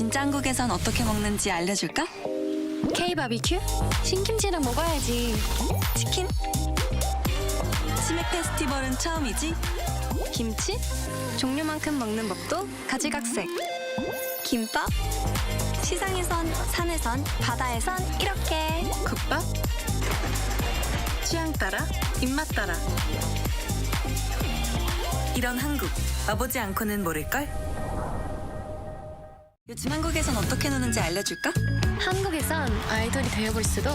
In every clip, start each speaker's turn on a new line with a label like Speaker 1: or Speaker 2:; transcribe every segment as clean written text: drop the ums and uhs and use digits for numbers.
Speaker 1: 진짜 한국에선 어떻게 먹는지 알려줄까?
Speaker 2: K-바비큐? 신김치랑 먹어야지.
Speaker 1: 치킨? 치맥 페스티벌은 처음이지? 김치?
Speaker 2: 종류만큼 먹는 법도 가지각색.
Speaker 1: 김밥? 시상에선, 산에선, 바다에선 이렇게.
Speaker 2: 국밥?
Speaker 1: 취향 따라, 입맛 따라. 이런 한국, 와보지 않고는 모를걸? 요즘 한국에선 어떻게 노는지 알려줄까?
Speaker 2: 한국에선 아이돌이 되어볼 수도,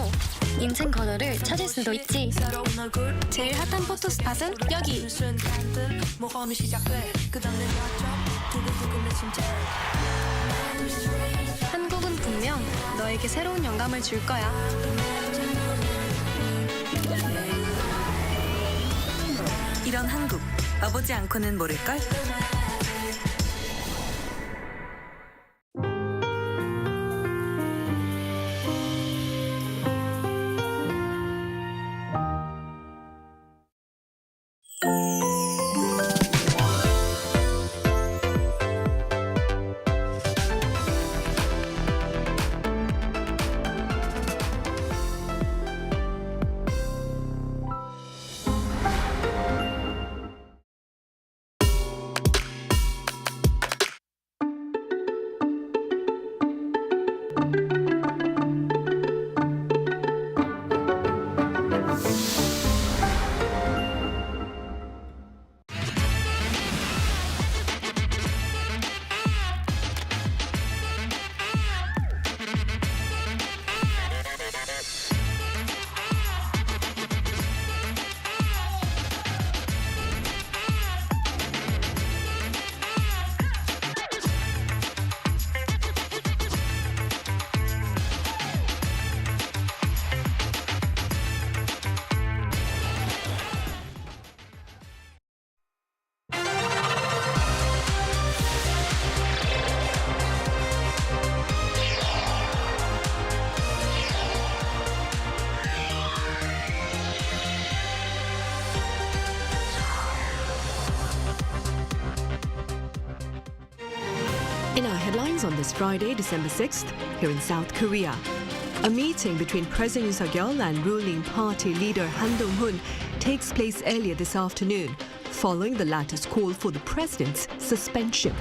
Speaker 2: 인생 번호를 찾을 수도 있지. 제일 핫한 포토스팟은 여기. 한국은 분명 너에게 새로운 영감을 줄 거야.
Speaker 1: 이런 한국, 와보지 않고는 모를걸?
Speaker 3: In our headlines on this Friday, December 6th, here in South Korea, a meeting between President Yoon Suk-yeol and ruling party leader Han Dong-hoon takes place earlier this afternoon, following the latter's call for the president's suspension.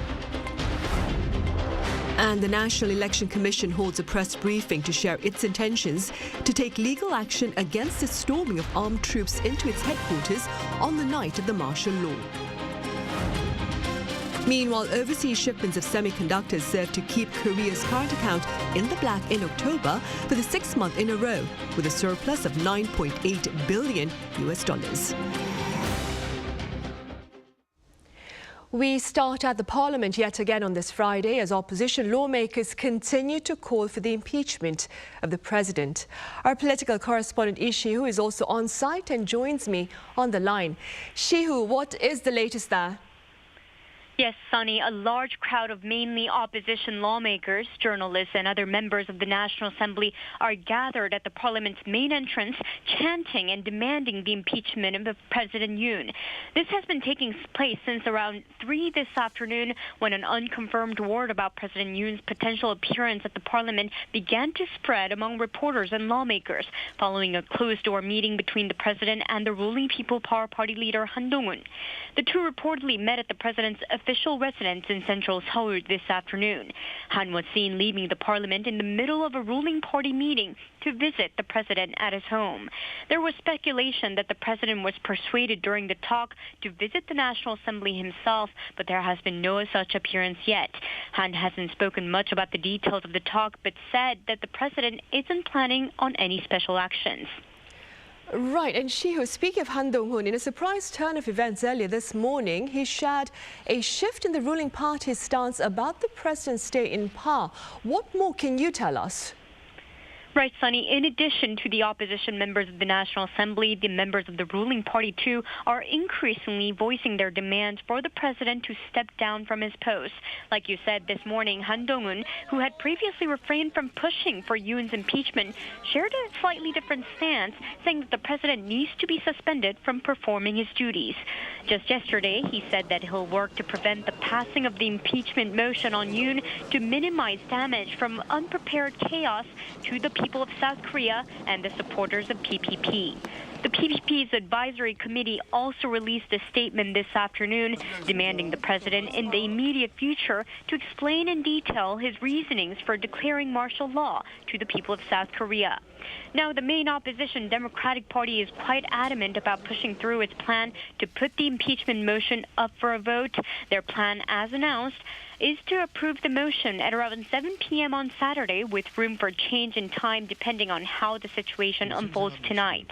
Speaker 3: And the National Election Commission holds a press briefing to share its intentions to take legal action against the storming of armed troops into its headquarters on the night of the martial law. Meanwhile, overseas shipments of semiconductors served to keep Korea's current account in the black in October for the 6th month in a row, with a surplus of $9.8 billion. We start at the Parliament yet again on this Friday as opposition lawmakers continue to call for the impeachment of the president. Our political correspondent Ishihu is also on site and joins me on the line. Shihu, what is the latest there?
Speaker 4: Yes, Sunny, a large crowd of mainly opposition lawmakers, journalists and other members of the National Assembly are gathered at the Parliament's main entrance, chanting and demanding the impeachment of President Yoon. This has been taking place since around 3 this afternoon when an unconfirmed word about President Yoon's potential appearance at the Parliament began to spread among reporters and lawmakers, following a closed-door meeting between the president and the ruling People Power Party leader Han Dong-hoon. The two reportedly met at the president's official residence in central Seoul this afternoon. Han was seen leaving the parliament in the middle of a ruling party meeting to visit the president at his home. There was speculation that the president was persuaded during the talk to visit the National Assembly himself, but there has been no such appearance yet. Han hasn't spoken much about the details of the talk, but said that the president isn't planning on any special actions.
Speaker 3: Right, and Shihu, speaking of Han Dong-hoon, in a surprise turn of events earlier this morning, he shared a shift in the ruling party's stance about the president's stay in power. What more can you tell us?
Speaker 4: Right, Sunny. In addition to the opposition members of the National Assembly, the members of the ruling party, too, are increasingly voicing their demands for the president to step down from his post. Like you said this morning, Han Dong-un, who had previously refrained from pushing for Yoon's impeachment, shared a slightly different stance, saying that the president needs to be suspended from performing his duties. Just yesterday, he said that he'll work to prevent the passing of the impeachment motion on Yoon to minimize damage from unprepared chaos to the people of South Korea and the supporters of PPP. The PPP's advisory committee also released a statement this afternoon demanding the president in the immediate future to explain in detail his reasonings for declaring martial law to the people of South Korea. Now, the main opposition Democratic Party is quite adamant about pushing through its plan to put the impeachment motion up for a vote. Their plan, as announced, is to approve the motion at around 7 p.m. on Saturday, with room for change in time depending on how the situation unfolds tonight.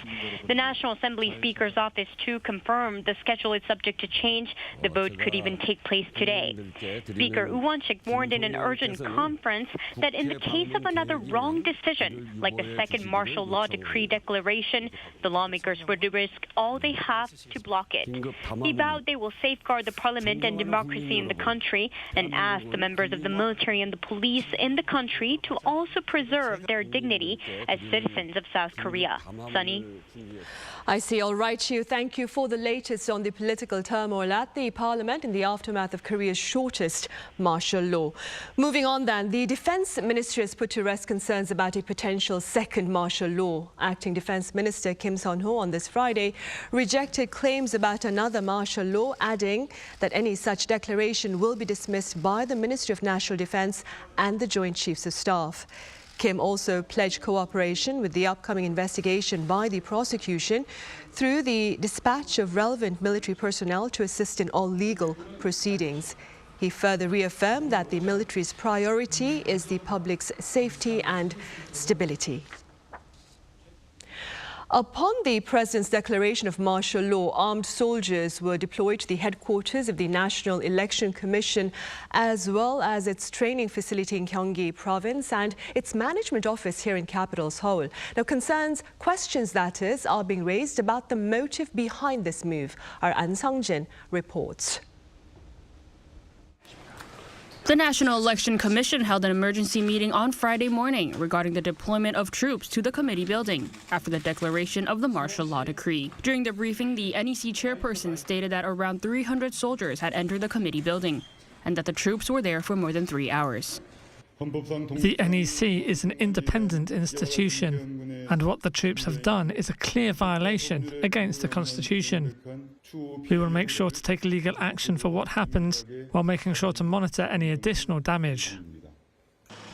Speaker 4: The National Assembly Speaker's office, too, confirmed the schedule is subject to change. The vote could even take place today. Speaker Woo Won-sik warned in an urgent conference that in the case of another wrong decision, like the second martial law decree declaration, the lawmakers would risk all they have to block it. He vowed they will safeguard the parliament and democracy in the country and asked the members of the military and the police in the country to also preserve their dignity as citizens of South Korea. Sunny?
Speaker 3: I see. All right, Hugh. Thank you for the latest on the political turmoil at the parliament in the aftermath of Korea's shortest martial law. Moving on then, the Defense Ministry has put to rest concerns about a potential second martial law. Acting Defense Minister Kim Sun-ho on this Friday rejected claims about another martial law, adding that any such declaration will be dismissed by the Ministry of National Defense and the Joint Chiefs of Staff. Kim also pledged cooperation with the upcoming investigation by the prosecution through the dispatch of relevant military personnel to assist in all legal proceedings. He further reaffirmed that the military's priority is the public's safety and stability. Upon the president's declaration of martial law, armed soldiers were deployed to the headquarters of the National Election Commission, as well as its training facility in Gyeonggi province and its management office here in capital Seoul. Now, questions that is, are being raised about the motive behind this move. Our An Sang-jin reports.
Speaker 5: The National Election Commission held an emergency meeting on Friday morning regarding the deployment of troops to the committee building after the declaration of the martial law decree. During the briefing, the NEC chairperson stated that around 300 soldiers had entered the committee building and that the troops were there for more than 3 hours.
Speaker 6: The NEC is an independent institution, and what the troops have done is a clear violation against the Constitution. We will make sure to take legal action for what happened, while making sure to monitor any additional damage.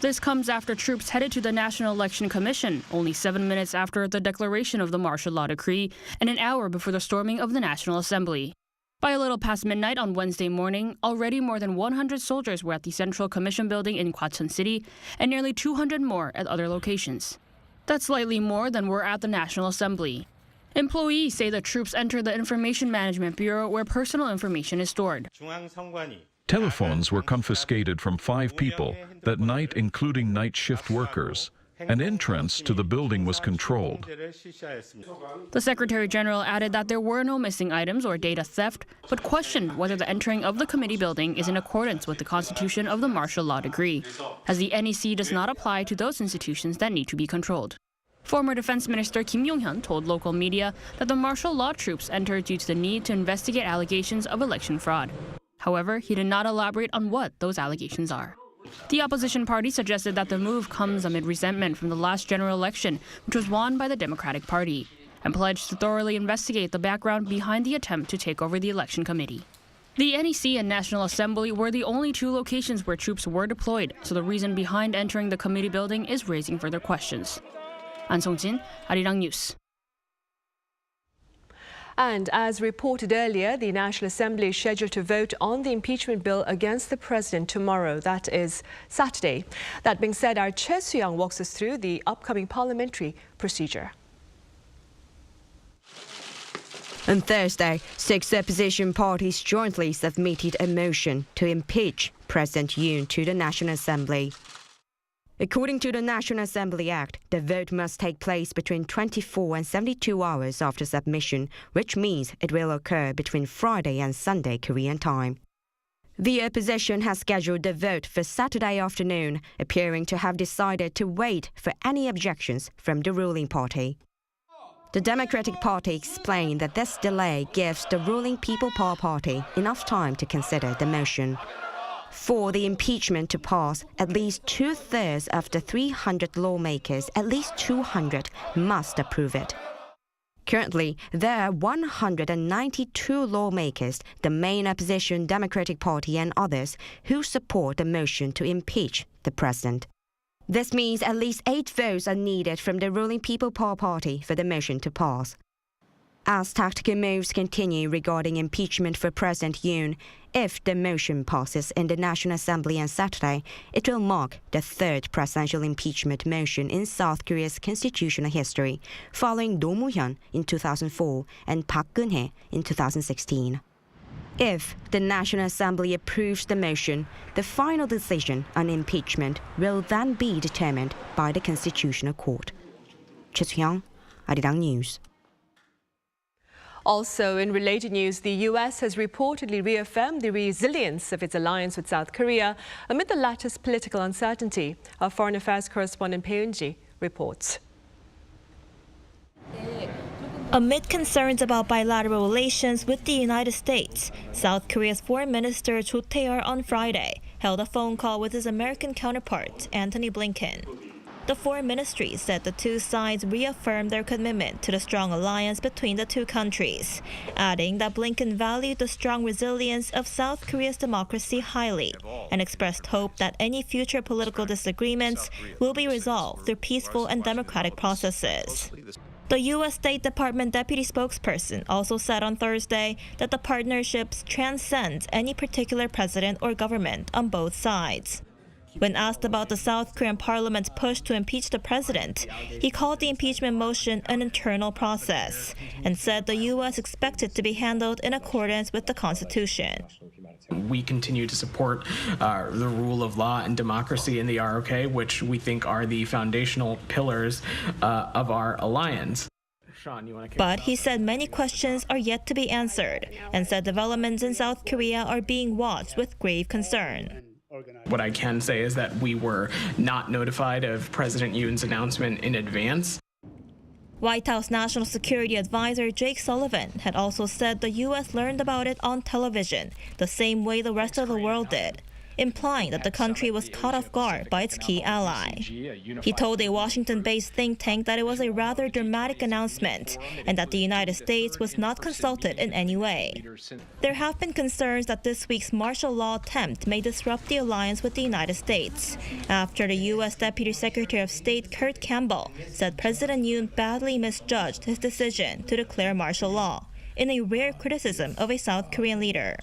Speaker 5: This comes after troops headed to the National Election Commission only 7 minutes after the declaration of the martial law decree and an hour before the storming of the National Assembly. By a little past midnight on Wednesday morning, already more than 100 soldiers were at the Central Commission building in Gwacheon City and nearly 200 more at other locations. That's slightly more than were at the National Assembly. Employees say the troops entered the Information Management Bureau where personal information is stored.
Speaker 7: Telephones were confiscated from 5 people that night, including night shift workers. An entrance to the building was controlled.
Speaker 5: The Secretary General added that there were no missing items or data theft, but questioned whether the entering of the committee building is in accordance with the constitution of the martial law decree, as the NEC does not apply to those institutions that need to be controlled. Former Defense Minister Kim Yong-hyun told local media that the martial law troops entered due to the need to investigate allegations of election fraud. However, he did not elaborate on what those allegations are. The opposition party suggested that the move comes amid resentment from the last general election, which was won by the Democratic Party, and pledged to thoroughly investigate the background behind the attempt to take over the election committee. The NEC and National Assembly were the only 2 locations where troops were deployed, so the reason behind entering the committee building is raising further questions. An Song-jin, Arirang News.
Speaker 3: And as reported earlier, the National Assembly is scheduled to vote on the impeachment bill against the president tomorrow. That is Saturday. That being said, our Choi Soo-young walks us through the upcoming parliamentary procedure.
Speaker 8: On Thursday, 6 opposition parties jointly submitted a motion to impeach President Yoon to the National Assembly. According to the National Assembly Act, the vote must take place between 24 and 72 hours after submission, which means it will occur between Friday and Sunday Korean time. The opposition has scheduled the vote for Saturday afternoon, appearing to have decided to wait for any objections from the ruling party. The Democratic Party explained that this delay gives the ruling People Power Party enough time to consider the motion. For the impeachment to pass, at least 2/3 of the 300 lawmakers, at least 200, must approve it. Currently, there are 192 lawmakers, the main opposition Democratic Party and others, who support the motion to impeach the president. This means at least 8 votes are needed from the ruling People Power Party for the motion to pass. As tactical moves continue regarding impeachment for President Yoon, if the motion passes in the National Assembly on Saturday, it will mark the 3rd presidential impeachment motion in South Korea's constitutional history, following Roh Moo-hyun in 2004 and Park Geun-hye in 2016. If the National Assembly approves the motion, the final decision on impeachment will then be determined by the Constitutional Court. Choi Soo-hyung, Arirang News.
Speaker 3: Also, in related news, the U.S. has reportedly reaffirmed the resilience of its alliance with South Korea amid the latter's political uncertainty. Our foreign affairs correspondent Bae Eun-ji reports.
Speaker 9: Amid concerns about bilateral relations with the United States, South Korea's Foreign Minister Cho Tae-yeol on Friday held a phone call with his American counterpart, Antony Blinken. The Foreign Ministry said the two sides reaffirmed their commitment to the strong alliance between the two countries, adding that Blinken valued the strong resilience of South Korea's democracy highly and expressed hope that any future political disagreements will be resolved through peaceful and democratic processes. The U.S. State Department deputy spokesperson also said on Thursday that the partnership transcends any particular president or government on both sides. When asked about the South Korean parliament's push to impeach the president, he called the impeachment motion an internal process and said the U.S. expected to be handled in accordance with the Constitution.
Speaker 10: We continue to support the rule of law and democracy in the ROK, which we think are the foundational pillars of our alliance.
Speaker 9: But he said many questions are yet to be answered and said developments in South Korea are being watched with grave concern.
Speaker 10: What I can say is that we were not notified of President Yoon's announcement in advance.
Speaker 9: White House National Security Advisor Jake Sullivan had also said the U.S. learned about it on television, the same way the rest of the world did, implying that the country was caught off guard by its key ally. He told a Washington-based think tank that it was a rather dramatic announcement and that the United States was not consulted in any way. There have been concerns that this week's martial law attempt may disrupt the alliance with the United States, after the U.S. Deputy Secretary of State Kurt Campbell said President Yoon badly misjudged his decision to declare martial law, in a rare criticism of a South Korean leader.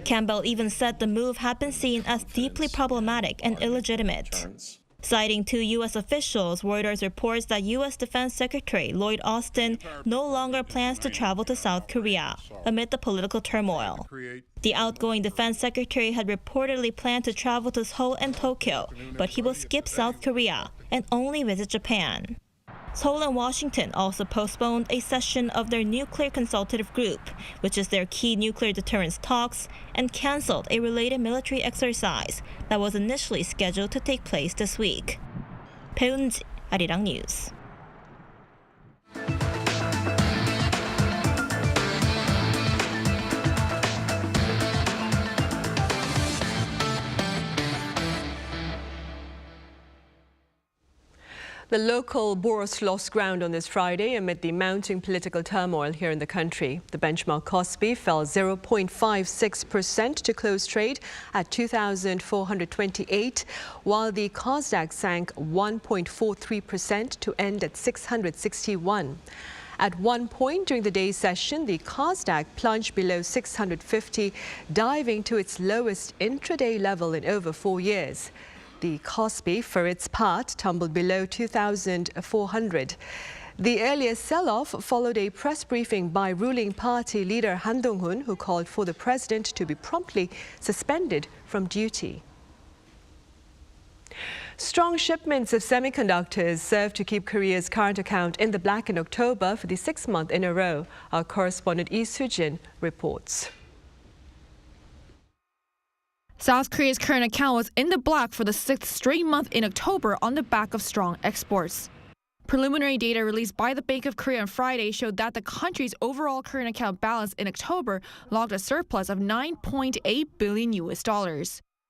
Speaker 9: Campbell even said the move had been seen as deeply problematic and illegitimate. Citing two U.S. officials, Reuters reports that U.S. Defense Secretary Lloyd Austin no longer plans to travel to South Korea amid the political turmoil. The outgoing defense secretary had reportedly planned to travel to Seoul and Tokyo, but he will skip South Korea and only visit Japan. Seoul and Washington also postponed a session of their Nuclear Consultative Group, which is their key nuclear deterrence talks, and canceled a related military exercise that was initially scheduled to take place this week. Bae Eun-ji, Arirang News.
Speaker 3: The local bourse lost ground on this Friday amid the mounting political turmoil here in the country. The benchmark Kospi fell 0.56% to close trade at 2,428, while the Kosdaq sank 1.43% to end at 661. At one point during the day's session, the Kosdaq plunged below 650, diving to its lowest intraday level in over 4 years. The Kospi, for its part, tumbled below 2,400. The earlier sell-off followed a press briefing by ruling party leader Han Dong-hoon, who called for the president to be promptly suspended from duty. Strong shipments of semiconductors served to keep Korea's current account in the black in October for the 6th month in a row. Our correspondent Lee Soo-jin reports.
Speaker 11: South Korea's current account was in the black for the 6th straight month in October on the back of strong exports. Preliminary data released by the Bank of Korea on Friday showed that the country's overall current account balance in October logged a surplus of $9.8 billion.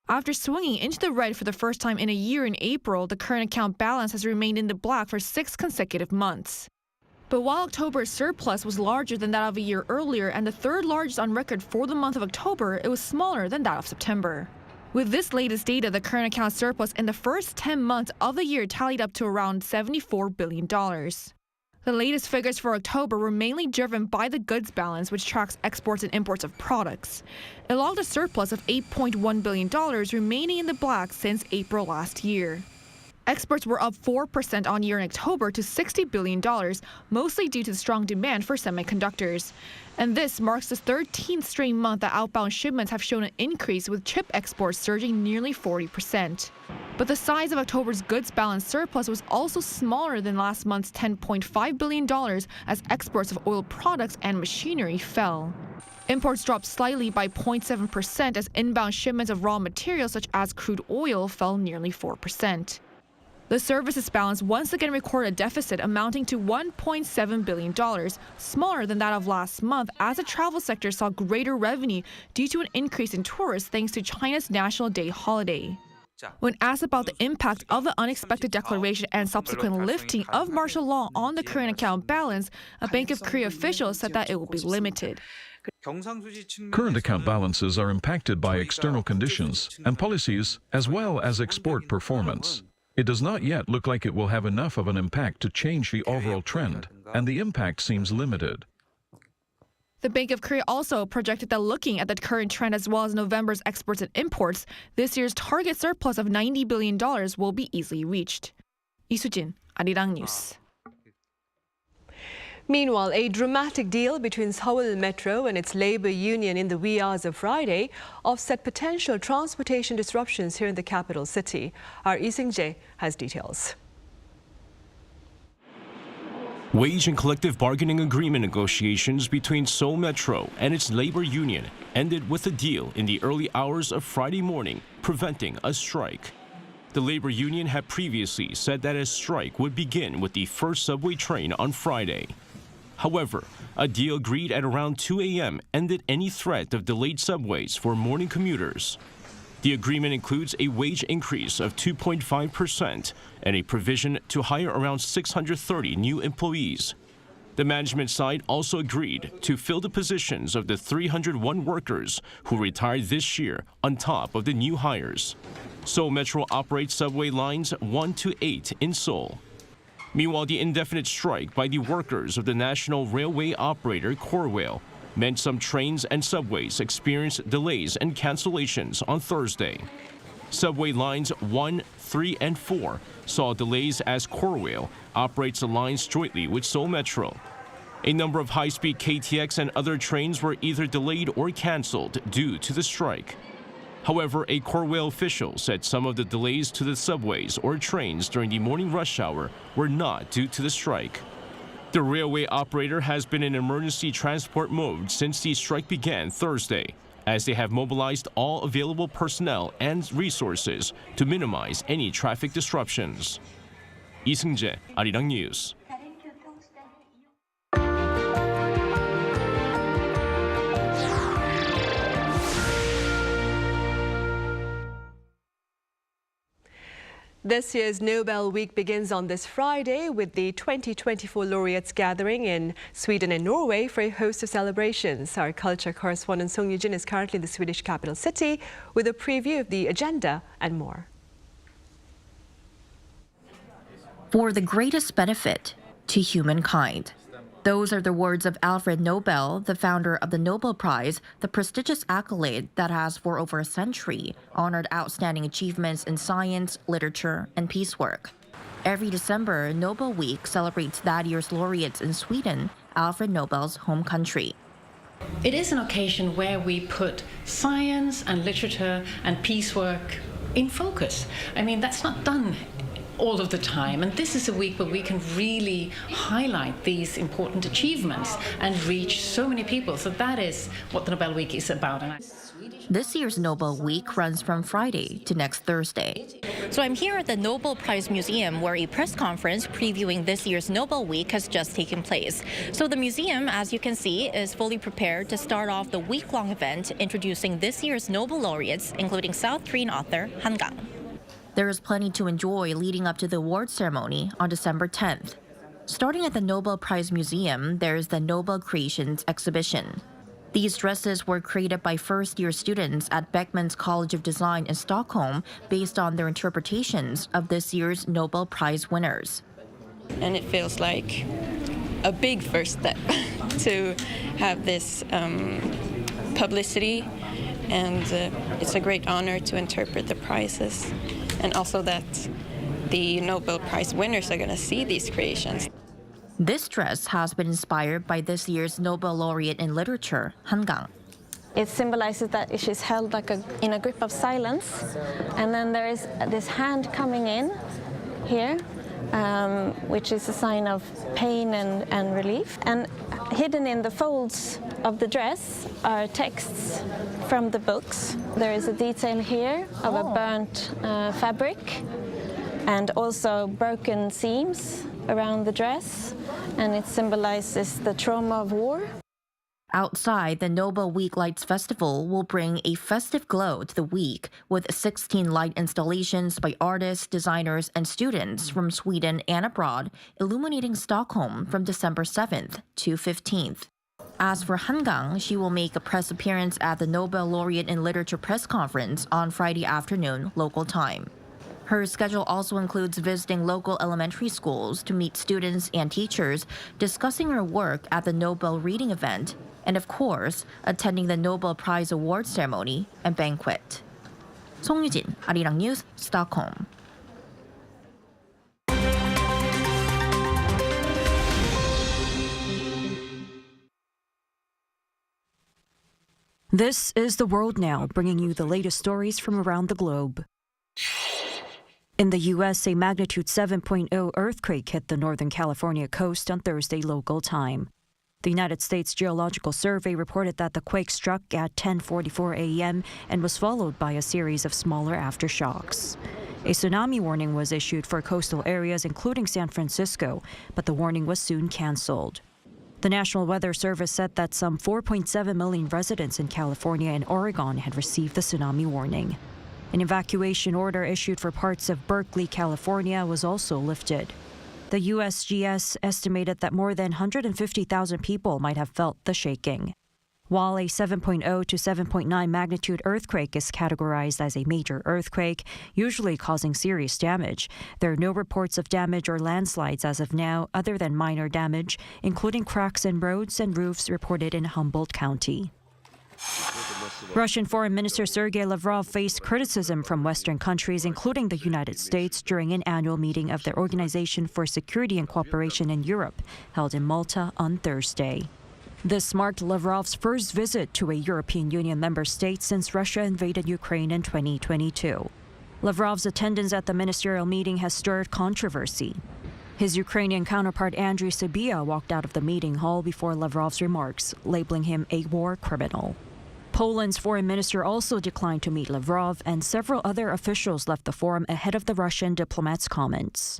Speaker 11: After swinging into the red for the first time in a year in April, the current account balance has remained in the black for 6 consecutive months. But while October's surplus was larger than that of a year earlier and the third largest on record for the month of October, it was smaller than that of September. With this latest data, the current account surplus in the first 10 months of the year tallied up to around $74 billion. The latest figures for October were mainly driven by the goods balance, which tracks exports and imports of products. It logged a surplus of $8.1 billion, remaining in the black since April last year. Exports were up 4% on year in October to $60 billion, mostly due to the strong demand for semiconductors. And this marks the 13th straight month that outbound shipments have shown an increase, with chip exports surging nearly 40%. But the size of October's goods balance surplus was also smaller than last month's $10.5 billion as exports of oil products and machinery fell. Imports dropped slightly by 0.7% as inbound shipments of raw materials such as crude oil fell nearly 4%. The services balance once again recorded a deficit amounting to $1.7 billion, smaller than that of last month, as the travel sector saw greater revenue due to an increase in tourists thanks to China's National Day holiday. When asked about the impact of the unexpected declaration and subsequent lifting of martial law on the current account balance, a Bank of Korea official said that it will be limited.
Speaker 7: Current account balances are impacted by external conditions and policies, as well as export performance. It does not yet look like it will have enough of an impact to change the overall trend, and the impact seems limited.
Speaker 11: The Bank of Korea also projected that looking at the current trend as well as November's exports and imports, this year's target surplus of $90 billion will be easily reached. Lee Soo-jin, Arirang News.
Speaker 3: Meanwhile, a dramatic deal between Seoul Metro and its labor union in the wee hours of Friday offset potential transportation disruptions here in the capital city. Our Lee Seung-jae has details.
Speaker 12: Wage and collective bargaining agreement negotiations between Seoul Metro and its labor union ended with a deal in the early hours of Friday morning, preventing a strike. The labor union had previously said that a strike would begin with the first subway train on Friday. However, a deal agreed at around 2 a.m. ended any threat of delayed subways for morning commuters. The agreement includes a wage increase of 2.5% and a provision to hire around 630 new employees. The management side also agreed to fill the positions of the 301 workers who retired this year on top of the new hires. Seoul Metro operates subway lines 1 to 8 in Seoul. Meanwhile, the indefinite strike by the workers of the national railway operator Korrail meant some trains and subways experienced delays and cancellations on Thursday. Subway lines 1, 3, and 4 saw delays as Korrail operates the lines jointly with Seoul Metro. A number of high-speed KTX and other trains were either delayed or canceled due to the strike. However, a Korrail official said some of the delays to the subways or trains during the morning rush hour were not due to the strike. The railway operator has been in emergency transport mode since the strike began Thursday, as they have mobilized all available personnel and resources to minimize any traffic disruptions. Lee Seung-jae, Arirang News.
Speaker 3: This year's Nobel Week begins on this Friday with the 2024 laureates gathering in Sweden and Norway for a host of celebrations. Our culture correspondent Song Yoo-jin is currently in the Swedish capital city with a preview of the agenda and more.
Speaker 13: For the greatest benefit to humankind. Those are the words of Alfred Nobel, the founder of the Nobel Prize, the prestigious accolade that has for over a century honored outstanding achievements in science, literature, and peace work. Every December, Nobel Week celebrates that year's laureates in Sweden, Alfred Nobel's home country.
Speaker 14: It is an occasion where we put science and literature and peace work in focus. I mean, that's not done all of the time, and this is a week where we can really highlight these important achievements and reach so many people. So that is what the Nobel Week is about.
Speaker 13: This year's Nobel Week runs from Friday to next Thursday.
Speaker 15: So I'm here at the Nobel Prize Museum, where a press conference previewing this year's Nobel Week has just taken place. So the museum, as you can see, is fully prepared to start off the week-long event introducing this year's Nobel laureates, including South Korean author Han Gang.
Speaker 13: There is plenty to enjoy leading up to the award ceremony on December 10th. Starting at the Nobel Prize Museum, there is the Nobel Creations exhibition. These dresses were created by first-year students at Beckmans College of Design in Stockholm based on their interpretations of this year's Nobel Prize winners.
Speaker 16: And it feels like a big first step to have this publicity, and it's a great honor to interpret the prizes, and also that the Nobel Prize winners are going to see these creations.
Speaker 13: This dress has been inspired by this year's Nobel laureate in literature, Han Gang.
Speaker 17: It symbolizes that she's held like in a grip of silence, and then there is this hand coming in here, which is a sign of pain and relief. And hidden in the folds of the dress are texts from the books. There is a detail here of a burnt fabric, and also broken seams around the dress, and it symbolizes the trauma of war.
Speaker 13: Outside, the Nobel Week Lights Festival will bring a festive glow to the week with 16 light installations by artists, designers, and students from Sweden and abroad, illuminating Stockholm from December 7th to 15th. As for Han Gang, she will make a press appearance at the Nobel Laureate in Literature press conference on Friday afternoon, local time. Her schedule also includes visiting local elementary schools to meet students and teachers, discussing her work at the Nobel reading event, and of course, attending the Nobel Prize award ceremony and banquet. 송유진, Arirang News, Stockholm.
Speaker 18: This is The World Now, bringing you the latest stories from around the globe. In the U.S., a magnitude 7.0 earthquake hit the Northern California coast on Thursday local time. The United States Geological Survey reported that the quake struck at 10:44 a.m. and was followed by a series of smaller aftershocks. A tsunami warning was issued for coastal areas, including San Francisco, but the warning was soon canceled. The National Weather Service said that some 4.7 million residents in California and Oregon had received the tsunami warning. An evacuation order issued for parts of Berkeley, California, was also lifted. The USGS estimated that more than 150,000 people might have felt the shaking. While a 7.0 to 7.9 magnitude earthquake is categorized as a major earthquake, usually causing serious damage, there are no reports of damage or landslides as of now, other than minor damage, including cracks in roads and roofs reported in Humboldt County. Russian Foreign Minister Sergei Lavrov faced criticism from Western countries, including the United States, during an annual meeting of the Organization for Security and Cooperation in Europe, held in Malta on Thursday. This marked Lavrov's first visit to a European Union member state since Russia invaded Ukraine in 2022. Lavrov's attendance at the ministerial meeting has stirred controversy. His Ukrainian counterpart Andriy Sybiha walked out of the meeting hall before Lavrov's remarks, labeling him a war criminal. Poland's foreign minister also declined to meet Lavrov, and several other officials left the forum ahead of the Russian diplomat's comments.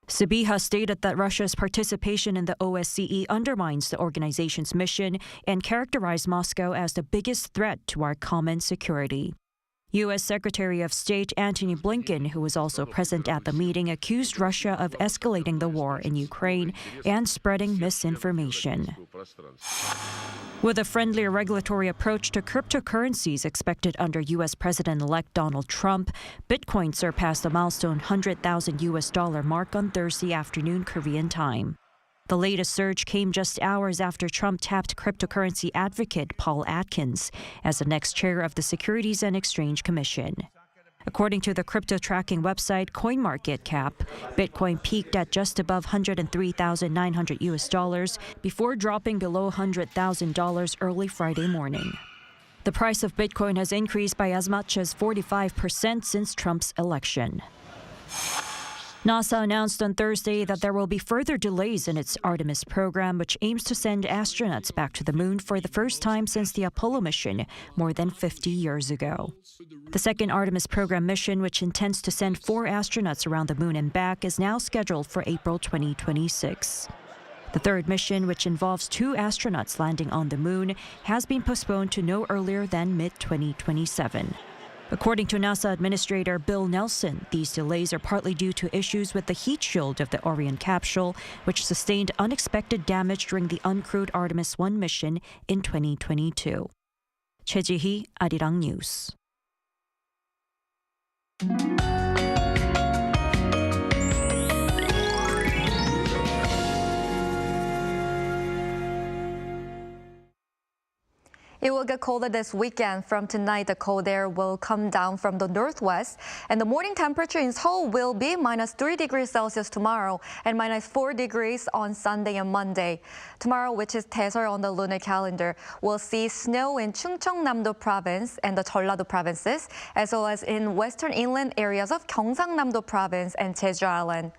Speaker 18: Sybiha stated that Russia's participation in the OSCE undermines the organization's mission and characterized Moscow as the biggest threat to our common security. U.S. Secretary of State Antony Blinken, who was also present at the meeting, accused Russia of escalating the war in Ukraine and spreading misinformation. With a friendlier regulatory approach to cryptocurrencies expected under U.S. President-elect Donald Trump, Bitcoin surpassed the milestone $100,000 mark on Thursday afternoon Korean time. The latest surge came just hours after Trump tapped cryptocurrency advocate Paul Atkins as the next chair of the Securities and Exchange Commission. According to the crypto tracking website CoinMarketCap, Bitcoin peaked at just above $103,900 before dropping below $100,000 early Friday morning. The price of Bitcoin has increased by as much as 45% since Trump's election. NASA announced on Thursday that there will be further delays in its Artemis program, which aims to send astronauts back to the moon for the first time since the Apollo mission more than 50 years ago. The second Artemis program mission, which intends to send 4 astronauts around the moon and back, is now scheduled for April 2026. The third mission, which involves 2 astronauts landing on the moon, has been postponed to no earlier than mid-2027. According to NASA Administrator Bill Nelson, these delays are partly due to issues with the heat shield of the Orion capsule, which sustained unexpected damage during the uncrewed Artemis 1 mission in 2022. 최지희, Arirang News.
Speaker 19: It will get colder this weekend. From tonight, the cold air will come down from the northwest, and the morning temperature in Seoul will be -3 degrees Celsius tomorrow and -4 degrees on Sunday and Monday. Tomorrow, which is Taesol on the lunar calendar, will see snow in Chungcheongnam-do province and the Jeollado provinces, as well as in western inland areas of Gyeongsang-nam-do province and Jeju Island.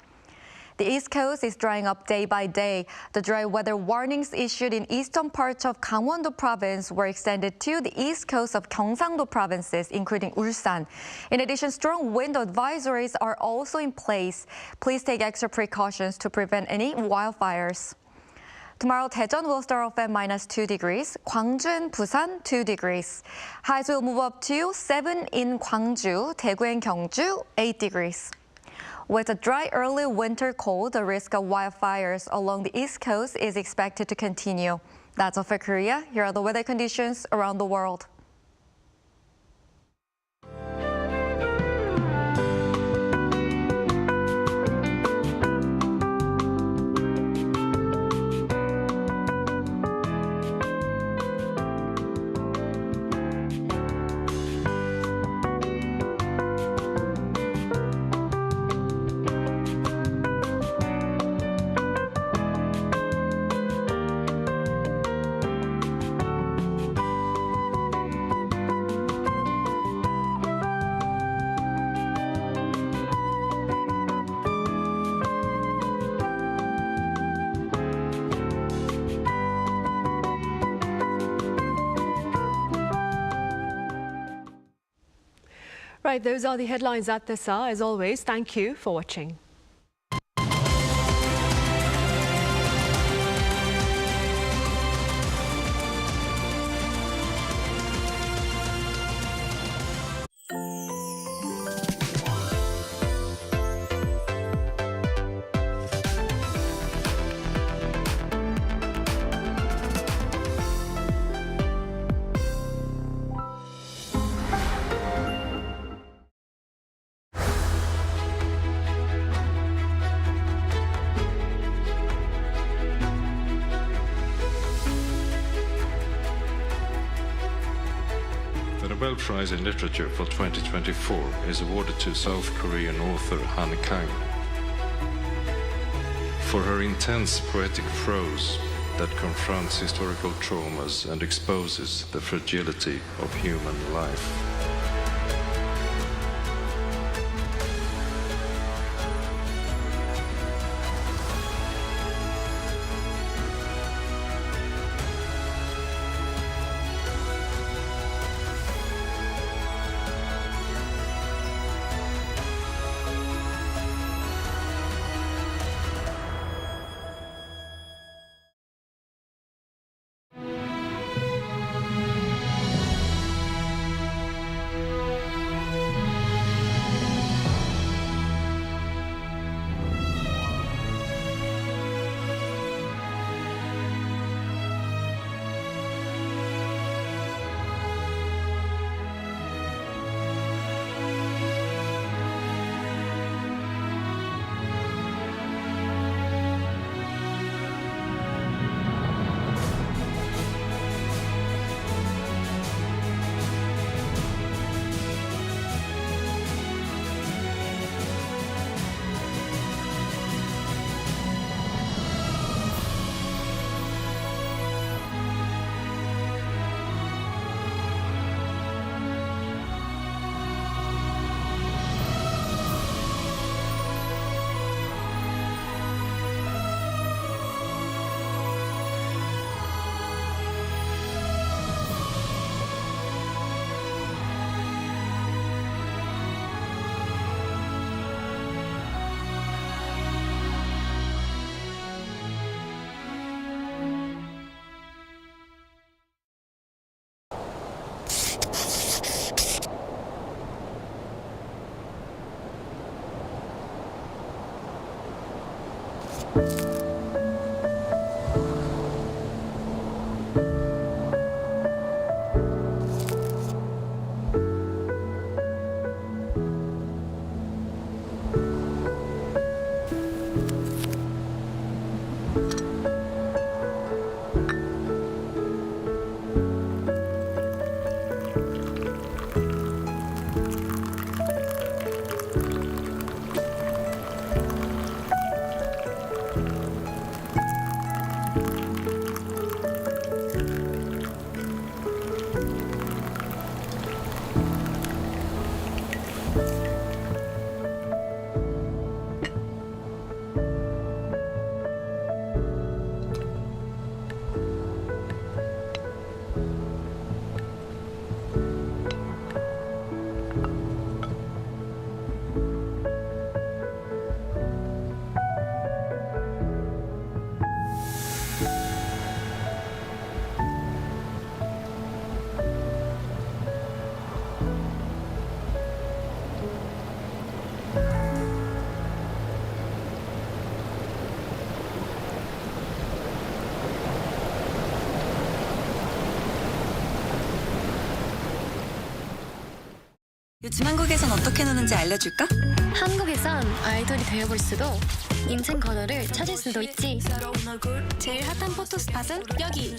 Speaker 19: The East Coast is drying up day by day. The dry weather warnings issued in eastern parts of Gangwon-do province were extended to the east coast of Gyeongsang-do provinces, including Ulsan. In addition, strong wind advisories are also in place. Please take extra precautions to prevent any wildfires. Tomorrow, Daejeon will start off at -2 degrees, Gwangju and Busan 2 degrees. Highs will move up to 7 in Gwangju, Daegu and Gyeongju 8 degrees. With a dry early winter cold, the risk of wildfires along the East Coast is expected to continue. That's all for Korea. Here are the weather conditions around the world.
Speaker 3: Right, those are the headlines at this hour. As always, thank you for watching.
Speaker 20: The Nobel Prize in Literature for 2024 is awarded to South Korean author Han Kang for her intense poetic prose that confronts historical traumas and exposes the fragility of human life.
Speaker 1: 요즘 한국에선 어떻게 노는지 알려줄까?
Speaker 2: 한국에선 아이돌이 되어볼 수도 인생 번호를 찾을 수도 있지. 제일 핫한 포토 스팟은 여기.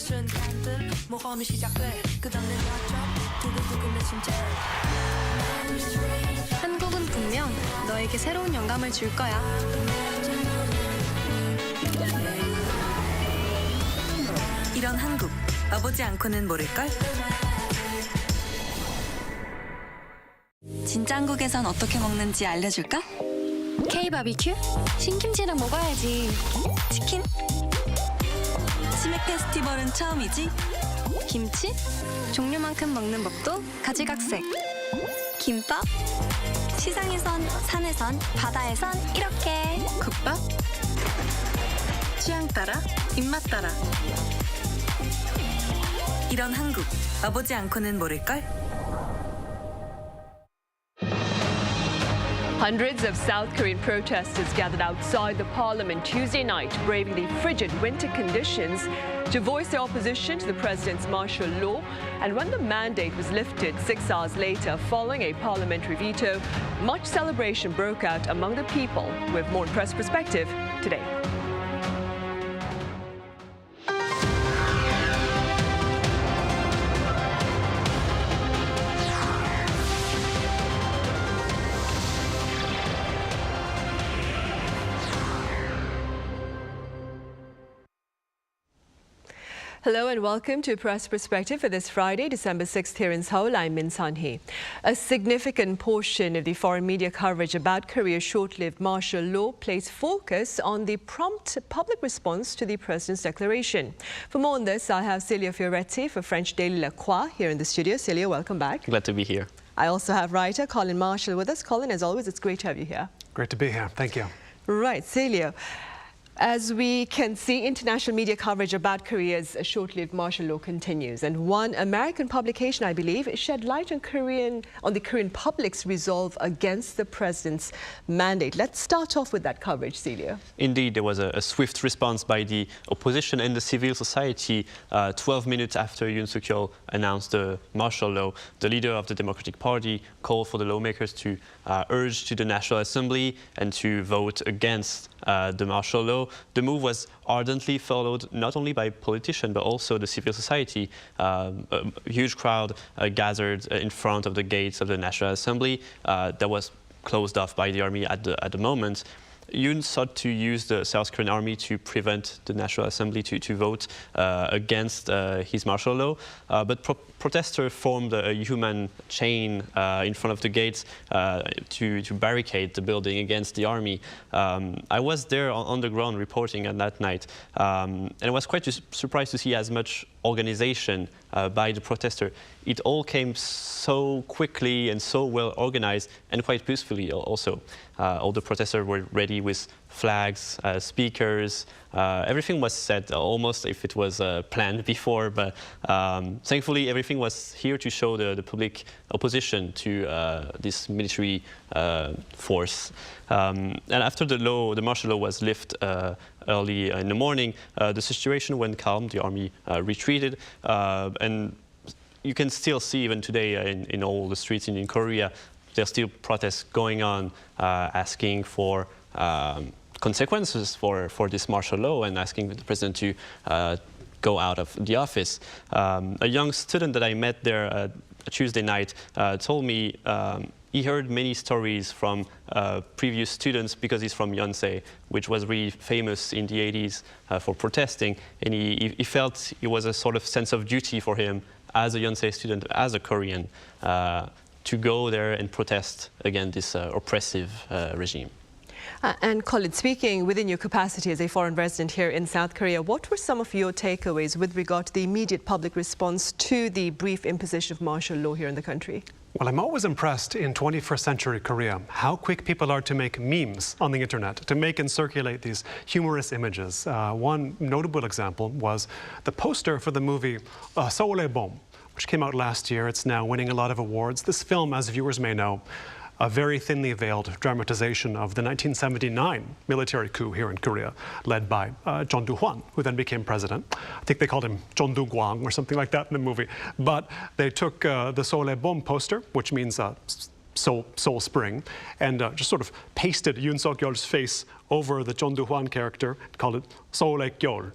Speaker 2: 한국은 분명 너에게 새로운 영감을 줄 거야.
Speaker 1: 이런 한국, 와보지 않고는 모를걸? 진짜 한국에선 어떻게 먹는지 알려줄까?
Speaker 2: K-바비큐? 신김치랑 먹어야지.
Speaker 1: 치킨? 치맥 페스티벌은 처음이지?
Speaker 2: 김치? 종류만큼 먹는 법도 가지각색. 김밥? 시장에선, 산에선, 바다에선 이렇게.
Speaker 1: 국밥? 취향 따라, 입맛 따라. 이런 한국, 와보지 않고는 모를걸?
Speaker 3: Hundreds of South Korean protesters gathered outside the parliament Tuesday night, braving the frigid winter conditions to voice their opposition to the president's martial law. And when the mandate was lifted 6 hours later, following a parliamentary veto, much celebration broke out among the people. With more press perspective today. Hello and welcome to Press Perspective for this Friday, December 6th here in Seoul. I'm Min Sun-hee. A significant portion of the foreign media coverage about Korea's short-lived martial law placed focus on the prompt public response to the president's declaration. For more on this, I have Celia Fioretti for French daily La Croix here in the studio. Celia, welcome back.
Speaker 21: Glad to be here.
Speaker 3: I also have writer Colin Marshall with us. Colin, as always, it's great to have you here.
Speaker 22: Great to be here. Thank you.
Speaker 3: Right, Celia. As we can see, international media coverage about Korea's short-lived martial law continues. And one American publication, I believe, shed light on the Korean public's resolve against the president's mandate. Let's start off with that coverage, Celia.
Speaker 21: Indeed, there was a swift response by the opposition and the civil society 12 minutes after Yoon Suk-yeol announced the martial law. The leader of the Democratic Party called for the lawmakers to urge to the National Assembly and to vote against the martial law. The move was ardently followed not only by politicians but also the civil society. A huge crowd gathered in front of the gates of the National Assembly that was closed off by the army at the moment. Yoon sought to use the South Korean army to prevent the National Assembly to vote against his martial law, but protesters formed a human chain in front of the gates to barricade the building against the army. I was there on the ground reporting at that night, and I was quite surprised to see as much organization by the protester. It all came so quickly and so well organized and quite peacefully also. All the protesters were ready with flags, speakers. Everything was set almost if it was planned before, but thankfully everything was here to show the public opposition to this military force. And after the martial law was lifted early in the morning, the situation went calm, the army retreated, and you can still see even today in all the streets in Korea, there's still protests going on, asking for consequences for this martial law and asking the president to go out of the office. A young student that I met there Tuesday night told me he heard many stories from previous students because he's from Yonsei, which was really famous in the 80s for protesting, and he felt it was a sort of sense of duty for him as a Yonsei student, as a Korean, to go there and protest against this oppressive regime.
Speaker 3: And Colin, speaking within your capacity as a foreign resident here in South Korea, what were some of your takeaways with regard to the immediate public response to the brief imposition of martial law here in the country?
Speaker 4: Well, I'm always impressed in 21st century Korea how quick people are to make memes on the internet, to make and circulate these humorous images. One notable example was the poster for the movie Seoul, which came out last year. It's now winning a lot of awards. This film, as viewers may know, a very thinly veiled dramatization of the 1979 military coup here in Korea, led by John Do-hwan, who then became president. I think they called him John Do-gwang or something like that in the movie. But they took the Seoul poster, which means Seoul Spring, and just sort of pasted Yoon Suk-yeol's face over the John Do-hwan character, called it Seoul Gyeol.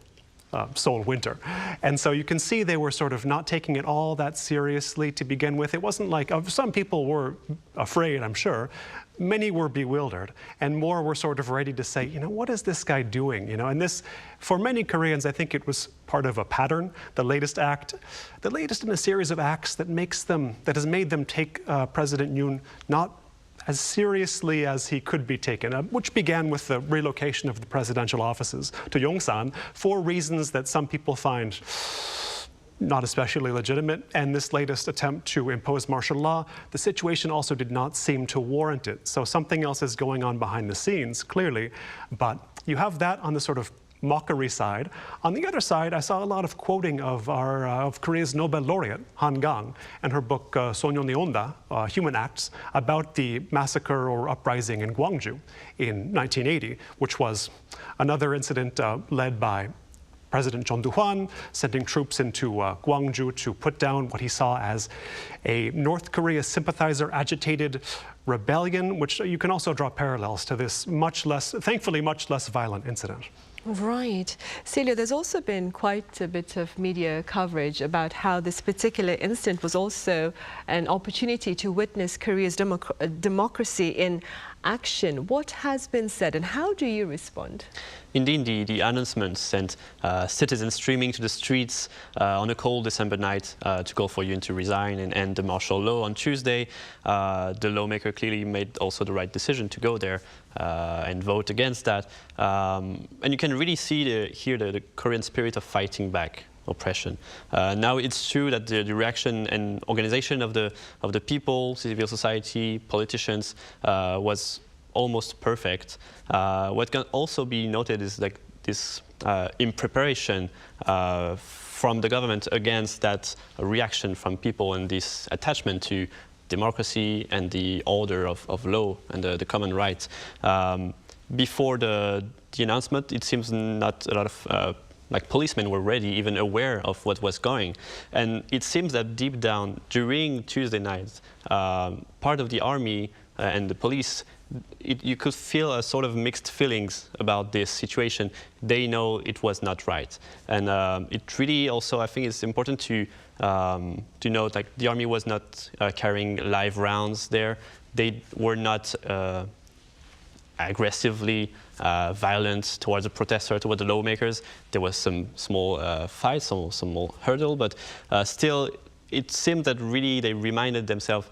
Speaker 4: Seoul winter. And so you can see they were sort of not taking it all that seriously to begin with. It wasn't like, some people were afraid, I'm sure. Many were bewildered, and more were sort of ready to say, you know, what is this guy doing? You know, and this, for many Koreans, I think it was part of a pattern, the latest in a series of acts that has made them take President Yoon not as seriously as he could be taken, which began with the relocation of the presidential offices to Yongsan for reasons that some people find not especially legitimate. And this latest attempt to impose martial law, the situation also did not seem to warrant it. So something else is going on behind the scenes, clearly. But you have that on the sort of mockery side. On the other side, I saw a lot of quoting of Korea's Nobel laureate, Han Gang, and her book Sonyeon의 Onda, Human Acts, about the massacre or uprising in Gwangju in 1980, which was another incident led by President John Do-hwan, sending troops into Gwangju to put down what he saw as a North Korea sympathizer agitated rebellion, which you can also draw parallels to this thankfully much less violent incident.
Speaker 3: Right. Celia, there's also been quite a bit of media coverage about how this particular incident was also an opportunity to witness Korea's democracy in action. What has been said and how do you respond?
Speaker 21: Indeed, the announcement sent citizens streaming to the streets on a cold December night to call for Yoon to resign and end the martial law on Tuesday. The lawmaker clearly made also the right decision to go there and vote against that. And you can really see here the Korean spirit of fighting back oppression. Now it's true that the reaction and organization of the people, civil society, politicians was almost perfect. What can also be noted is like this impreparation from the government against that reaction from people and this attachment to democracy and the order of law and the common rights. Before the announcement, it seems not a lot of like policemen were ready, even aware of what was going. And it seems that deep down, during Tuesday night, part of the army and the police, you could feel a sort of mixed feelings about this situation. They know it was not right. And it really also, I think it's important to note, like the army was not carrying live rounds there. They were not aggressively violent towards the protesters, towards the lawmakers. There was some small fights, some small hurdle, but still it seemed that really they reminded themselves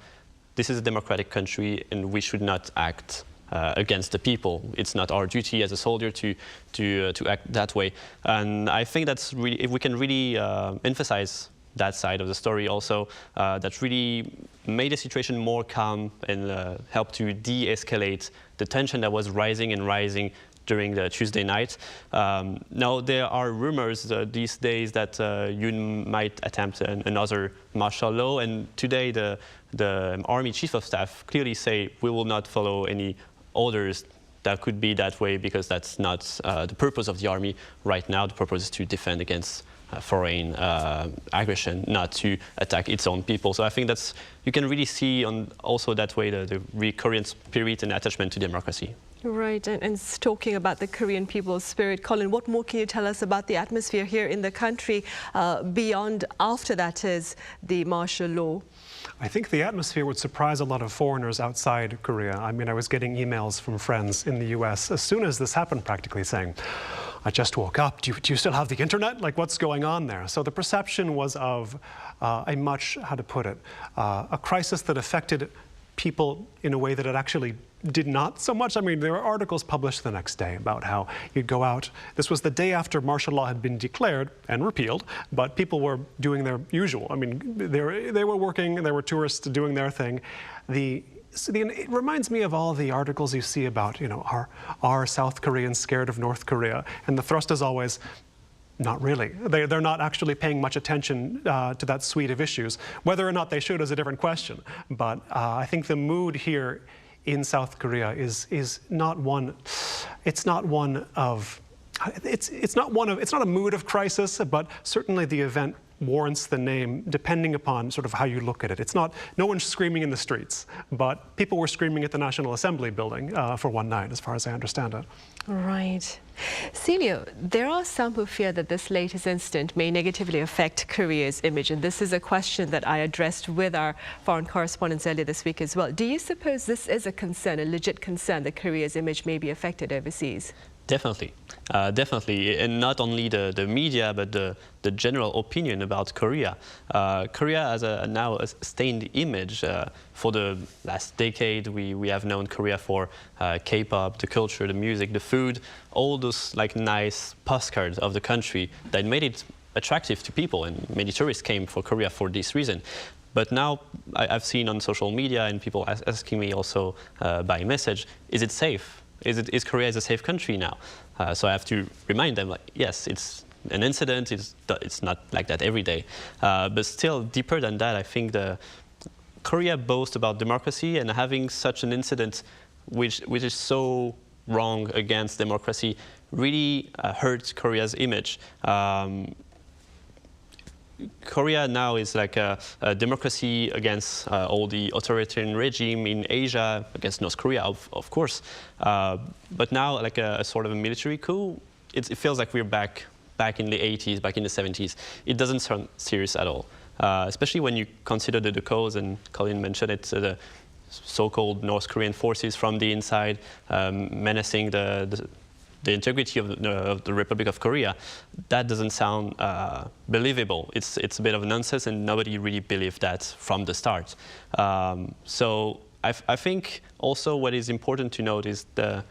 Speaker 21: this is a democratic country and we should not act against the people. It's not our duty as a soldier to act that way. And I think that's really, if we can really emphasize that side of the story also, that really made the situation more calm and helped to de-escalate the tension that was rising and rising during the Tuesday night. Now there are rumors these days that Yoon might attempt another martial law, and today the Army Chief of Staff clearly say we will not follow any orders that could be that way, because that's not the purpose of the army right now. The purpose is to defend against foreign aggression, not to attack its own people. So I think that's, you can really see on also that way the Korean spirit and attachment to democracy.
Speaker 3: Right, and talking about the Korean people's spirit, Colin, what more can you tell us about the atmosphere here in the country beyond, after that is the martial law?
Speaker 4: I think the atmosphere would surprise a lot of foreigners outside Korea. I mean, I was getting emails from friends in the US as soon as this happened, practically saying, I just woke up, do you still have the internet? Like, what's going on there? So the perception was of a much, how to put it, a crisis that affected people in a way that it actually did not so much. I mean, there were articles published the next day about how you'd go out. This was the day after martial law had been declared and repealed, but people were doing their usual. I mean, they were working, there were tourists doing their thing. It reminds me of all the articles you see about, you know, are South Koreans scared of North Korea? And the thrust is always, not really. They're not actually paying much attention to that suite of issues. Whether or not they should is a different question. But I think the mood here in South Korea is not one. It's not one of. It's not a mood of crisis, but certainly the event warrants the name, depending upon sort of how you look at it. It's not, no one's screaming in the streets, but people were screaming at the National Assembly building for one night, as far as I understand it.
Speaker 3: Right. Celia, there are some who fear that this latest incident may negatively affect Korea's image, and this is a question that I addressed with our foreign correspondents earlier this week as well. Do you suppose this is a concern, a legit concern, that Korea's image may be affected overseas?
Speaker 21: Definitely, definitely, and not only the media, but the general opinion about Korea. Korea has now a stained image. For the last decade, we have known Korea for K-pop, the culture, the music, the food, all those like nice postcards of the country that made it attractive to people, and many tourists came for Korea for this reason. But now I've seen on social media and people asking me also by message, is it safe? Is Korea a safe country now? So I have to remind them, like, yes, it's an incident. It's not like that every day. But still, deeper than that, I think Korea boasts about democracy, and having such an incident, which is so wrong against democracy, really hurts Korea's image. Korea now is like a democracy against all the authoritarian regime in Asia, against North Korea, of course. But now, like a sort of a military coup, it feels like we're back in the 80s, back in the 70s. It doesn't sound serious at all, especially when you consider the cause, and Colin mentioned it, the so-called North Korean forces from the inside menacing the integrity of the Republic of Korea. That doesn't sound believable. It's a bit of nonsense, and nobody really believed that from the start. So I think also what is important to note is the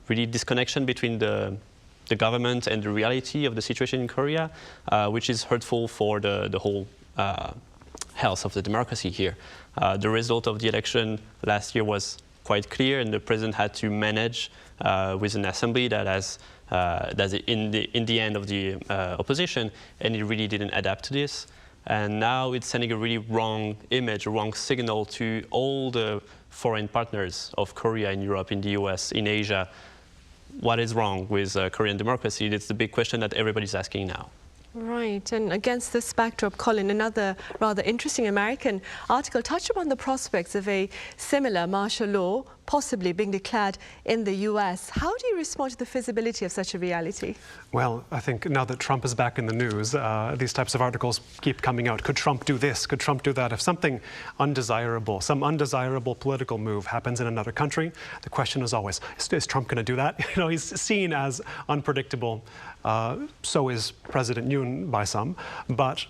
Speaker 21: really disconnection between the government and the reality of the situation in Korea, which is hurtful for the whole health of the democracy here. The result of the election last year was quite clear, and the president had to manage with an assembly that has that's in the end of the opposition, and it really didn't adapt to this. And now it's sending a really wrong image, a wrong signal to all the foreign partners of Korea in Europe, in the US, in Asia. What is wrong with Korean democracy? It's the big question that everybody's asking now.
Speaker 3: Right, and against this backdrop, Colin, another rather interesting American article touched upon the prospects of a similar martial law possibly being declared in the US. How do you respond to the feasibility of such a reality?
Speaker 4: Well, I think now that Trump is back in the news, these types of articles keep coming out. Could Trump do this? Could Trump do that? If something undesirable, some undesirable political move happens in another country, the question is always, is Trump going to do that? You know, he's seen as unpredictable. So is President Yoon by some. But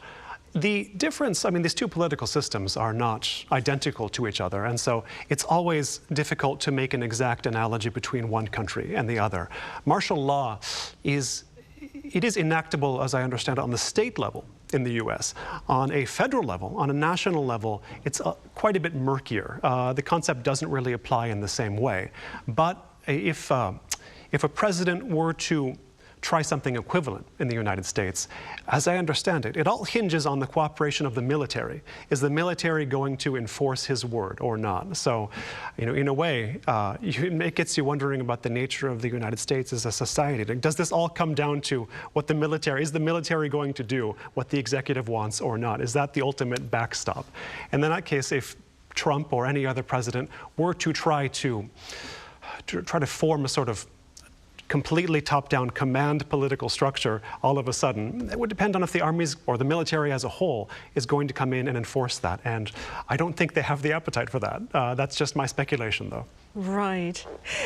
Speaker 4: the difference, I mean, these two political systems are not identical to each other. And so it's always difficult to make an exact analogy between one country and the other. Martial law is enactable, as I understand it, on the state level in the US. On a federal level, on a national level, it's quite a bit murkier. The concept doesn't really apply in the same way. But if a president were to try something equivalent in the United States, as I understand it, it all hinges on the cooperation of the military. Is the military going to enforce his word or not? So, in a way, it gets you wondering about the nature of the United States as a society. Does this all come down to what the military going to do what the executive wants or not? Is that the ultimate backstop? And in that case, if Trump or any other president were to try to form a sort of completely top-down command political structure, all of a sudden, it would depend on if the armies or the military as a whole is going to come in and enforce that. And I don't think they have the appetite for that. That's just my speculation, though.
Speaker 3: Right.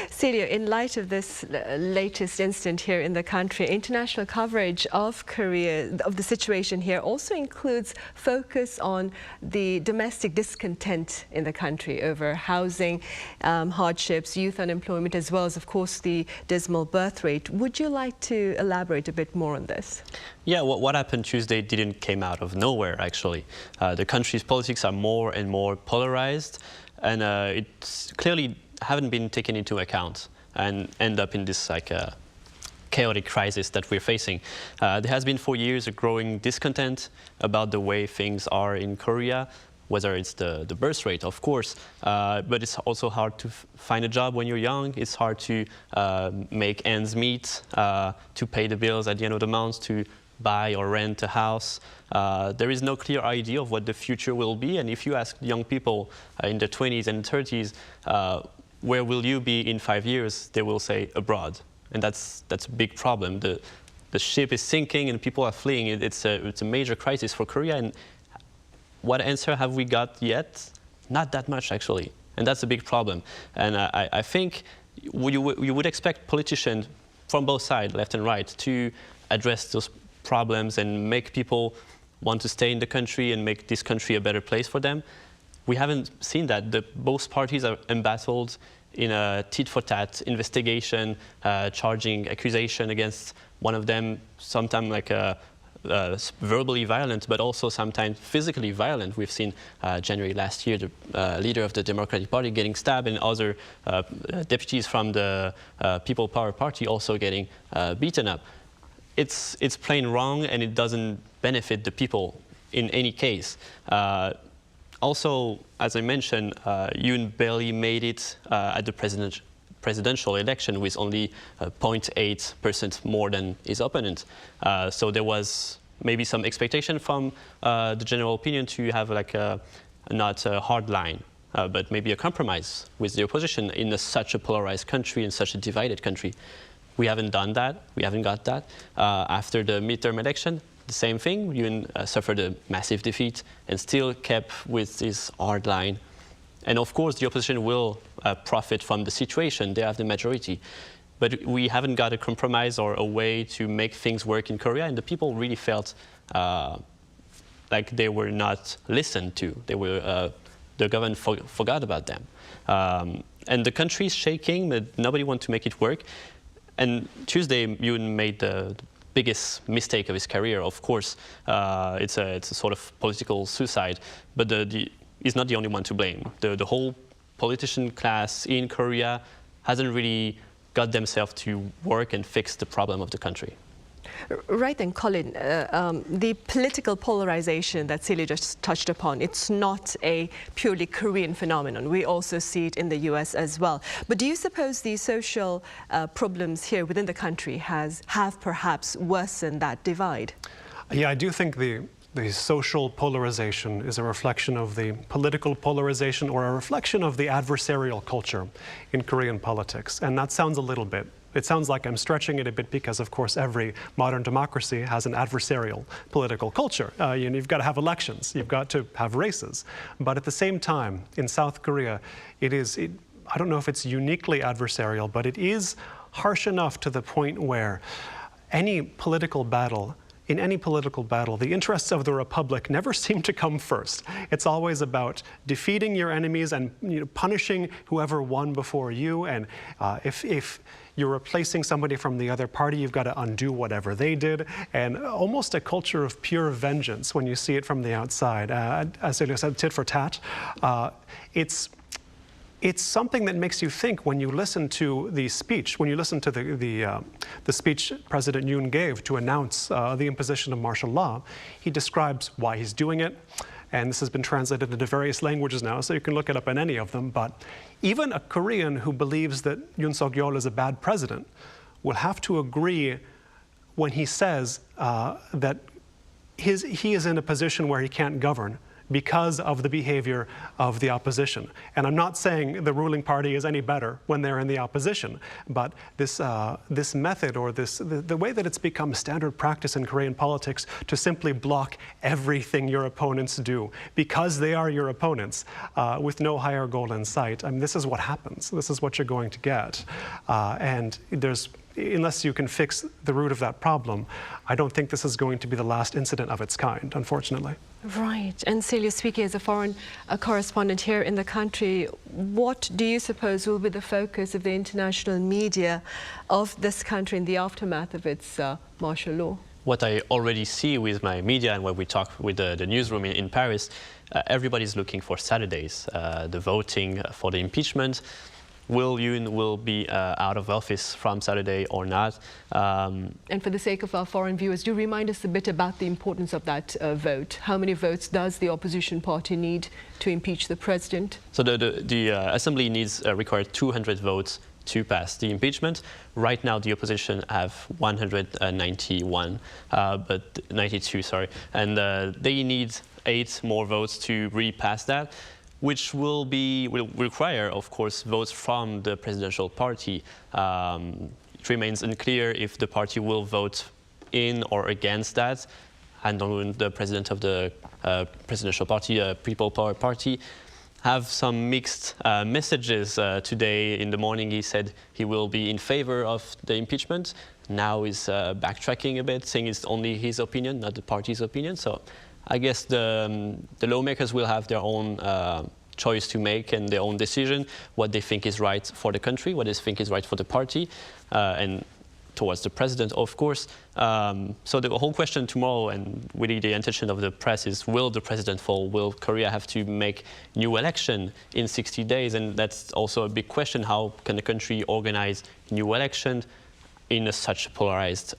Speaker 3: Celia, in light of this latest incident here in the country, international coverage of Korea, of the situation here, also includes focus on the domestic discontent in the country over housing hardships, youth unemployment, as well as, of course, the dismal birth rate. Would you like to elaborate a bit more on this?
Speaker 21: Yeah, what happened Tuesday didn't come out of nowhere, actually. The country's politics are more and more polarized, and it's clearly haven't been taken into account and end up in this chaotic crisis that we're facing. There has been for years a growing discontent about the way things are in Korea, whether it's the birth rate, of course, but it's also hard to find a job when you're young. It's hard to make ends meet, to pay the bills at the end of the month, to buy or rent a house. There is no clear idea of what the future will be, and if you ask young people in their 20s and 30s, where will you be in 5 years? They will say abroad, and that's a big problem. The ship is sinking and people are fleeing. It's a major crisis for Korea. And what answer have we got yet? Not that much, actually, and that's a big problem. And I think you would expect politicians from both sides, left and right, to address those problems and make people want to stay in the country and make this country a better place for them. We haven't seen that. Both parties are embattled in a tit-for-tat investigation, charging accusation against one of them, sometimes like verbally violent, but also sometimes physically violent. We've seen January last year, the leader of the Democratic Party getting stabbed, and other deputies from the People Power Party also getting beaten up. It's plain wrong, and it doesn't benefit the people in any case. Also, as I mentioned, Yoon barely made it at the presidential election with only 0.8% more than his opponent. So there was maybe some expectation from the general opinion to have like not a hard line, but maybe a compromise with the opposition in such a polarized country, in such a divided country. We haven't done that. We haven't got that. After the midterm election, the same thing. Yoon suffered a massive defeat and still kept with this hard line. And of course, the opposition will profit from the situation. They have the majority. But we haven't got a compromise or a way to make things work in Korea, and the people really felt like they were not listened to. They were, the government forgot about them. And the country is shaking, but nobody wants to make it work. And Tuesday, Yoon made the biggest mistake of his career. Of course, it's a sort of political suicide, but he's not the only one to blame. The whole politician class in Korea hasn't really got themselves to work and fix the problem of the country.
Speaker 3: Right then, Colin, the political polarization that Celia just touched upon, it's not a purely Korean phenomenon. We also see it in the US as well. But do you suppose the social problems here within the country have perhaps worsened that divide?
Speaker 4: Yeah, I do think the social polarization is a reflection of the political polarization, or a reflection of the adversarial culture in Korean politics. And that sounds a little bit, it sounds like I'm stretching it a bit, because of course every modern democracy has an adversarial political culture. You've got to have elections, you've got to have races. But at the same time, in South Korea, I don't know if it's uniquely adversarial, but it is harsh enough to the point where in any political battle, the interests of the republic never seem to come first. It's always about defeating your enemies and punishing whoever won before you. And if you're replacing somebody from the other party, you've got to undo whatever they did. And almost a culture of pure vengeance when you see it from the outside. As Celia said, tit for tat. it's something that makes you think when you listen to the speech, when you listen to the speech President Yoon gave to announce the imposition of martial law. He describes why he's doing it, and this has been translated into various languages now, so you can look it up in any of them. But even a Korean who believes that Yoon Suk-yeol is a bad president will have to agree when he says that he is in a position where he can't govern because of the behavior of the opposition. And I'm not saying the ruling party is any better when they're in the opposition, but this method, or the way that it's become standard practice in Korean politics to simply block everything your opponents do because they are your opponents with no higher goal in sight. I mean, this is what happens. This is what you're going to get. And unless you can fix the root of that problem, I don't think this is going to be the last incident of its kind, unfortunately.
Speaker 3: Right. And Celia, speaking as a foreign correspondent here in the country, what do you suppose will be the focus of the international media of this country in the aftermath of its martial law?
Speaker 21: What I already see with my media and when we talk with the newsroom in Paris, everybody's looking for Saturdays. The voting for the impeachment. Will Yoon be out of office from Saturday or not?
Speaker 3: And for the sake of our foreign viewers, do remind us a bit about the importance of that vote. How many votes does the opposition party need to impeach the president?
Speaker 21: So the assembly required 200 votes to pass the impeachment. Right now, the opposition have 92, sorry, and they need 8 more votes to repass that, which will require, of course, votes from the presidential party. It remains unclear if the party will vote in or against that. And the president of the presidential party, People Power Party, have some mixed messages. Today in the morning he said he will be in favor of the impeachment. Now he's backtracking a bit, saying it's only his opinion, not the party's opinion. So I guess the lawmakers will have their own choice to make and their own decision, what they think is right for the country, what they think is right for the party, and towards the president, of course. So the whole question tomorrow, and really the intention of the press, is will the president fall? Will Korea have to make new election in 60 days? And that's also a big question. How can the country organize new election in such a polarized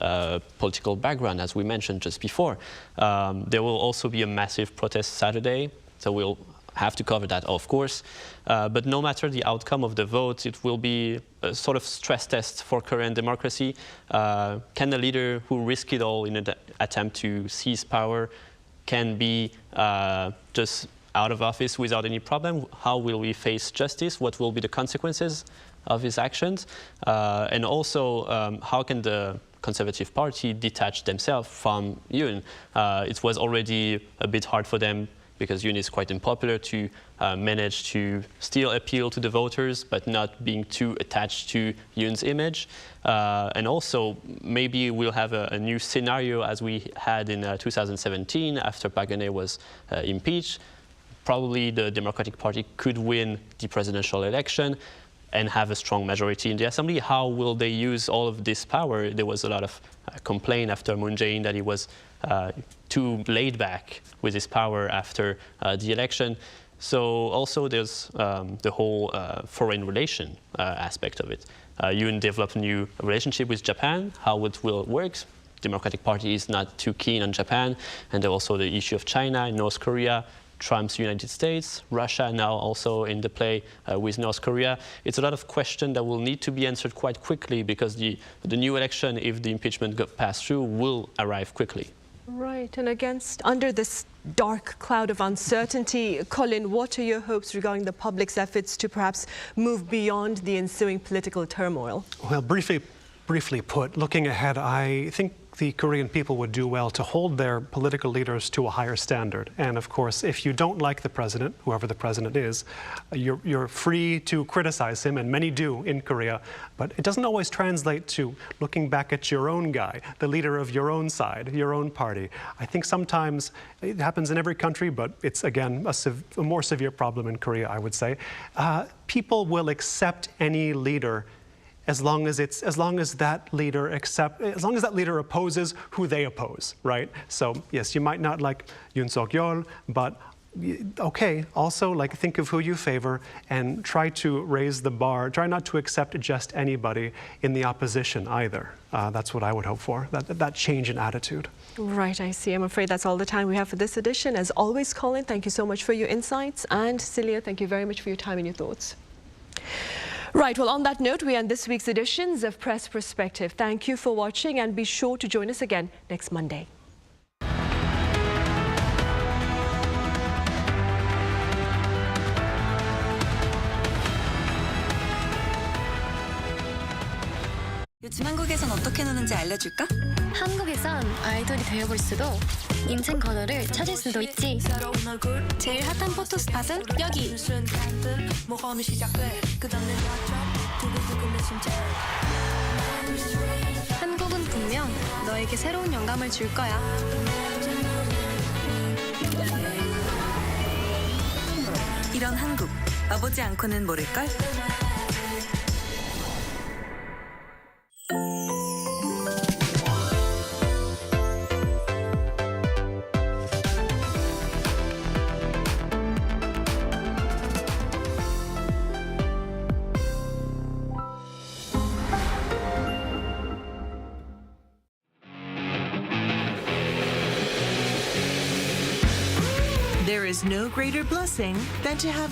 Speaker 21: political background, as we mentioned just before? There will also be a massive protest Saturday, so we'll have to cover that, of course. But no matter the outcome of the vote, it will be a sort of stress test for Korean democracy. Can the leader who risked it all in an attempt to seize power can be just out of office without any problem? How will we face justice? What will be the consequences of his actions? And also, how can the Conservative Party detach themselves from Yoon? It was already a bit hard for them because Yoon is quite unpopular, to manage to still appeal to the voters, but not being too attached to Yoon's image. And also, maybe we'll have a new scenario as we had in 2017 after Park Geun-hye was impeached. Probably the Democratic Party could win the presidential election and have a strong majority in the assembly. How will they use all of this power? There was a lot of complaint after Moon Jae-in that he was too laid back with his power after the election. So also there's the whole foreign relation aspect of it. Yoon developed a new relationship with Japan. How it will work? Democratic Party is not too keen on Japan. And there's also the issue of China, North Korea, Trump's United States, Russia now also in the play with North Korea. It's a lot of questions that will need to be answered quite quickly because the new election, if the impeachment passed through, will arrive quickly.
Speaker 3: Right, and under this dark cloud of uncertainty, Colin, what are your hopes regarding the public's efforts to perhaps move beyond the ensuing political turmoil?
Speaker 4: Well, briefly put, looking ahead, I think the Korean people would do well to hold their political leaders to a higher standard. And of course, if you don't like the president, whoever the president is, you're free to criticize him, and many do in Korea, but it doesn't always translate to looking back at your own guy, the leader of your own side, your own party. I think sometimes it happens in every country, but it's again a more severe problem in Korea, I would say. People will accept any leader as long as that leader opposes who they oppose, right? So yes, you might not like Yoon Suk-yeol, but okay, also like think of who you favor and try to raise the bar. Try not to accept just anybody in the opposition either. That's what I would hope for, that change in attitude.
Speaker 3: Right, I see. I'm afraid that's all the time we have for this edition. As always, Colin, thank you so much for your insights. And Celia, thank you very much for your time and your thoughts. Right, well, on that note, we end this week's editions of Press Perspective. Thank you for watching and be sure to join us again next Monday.
Speaker 1: 요즘 한국에선 어떻게 노는지 알려줄까?
Speaker 2: 한국에선 아이돌이 되어볼 수도 인생 번호를 찾을 수도 있지. 제일 핫한 포토 스팟은 여기. 한국은 분명 너에게 새로운 영감을 줄 거야.
Speaker 1: 이런 한국, 와보지 않고는 모를걸?
Speaker 6: There is no greater blessing than to have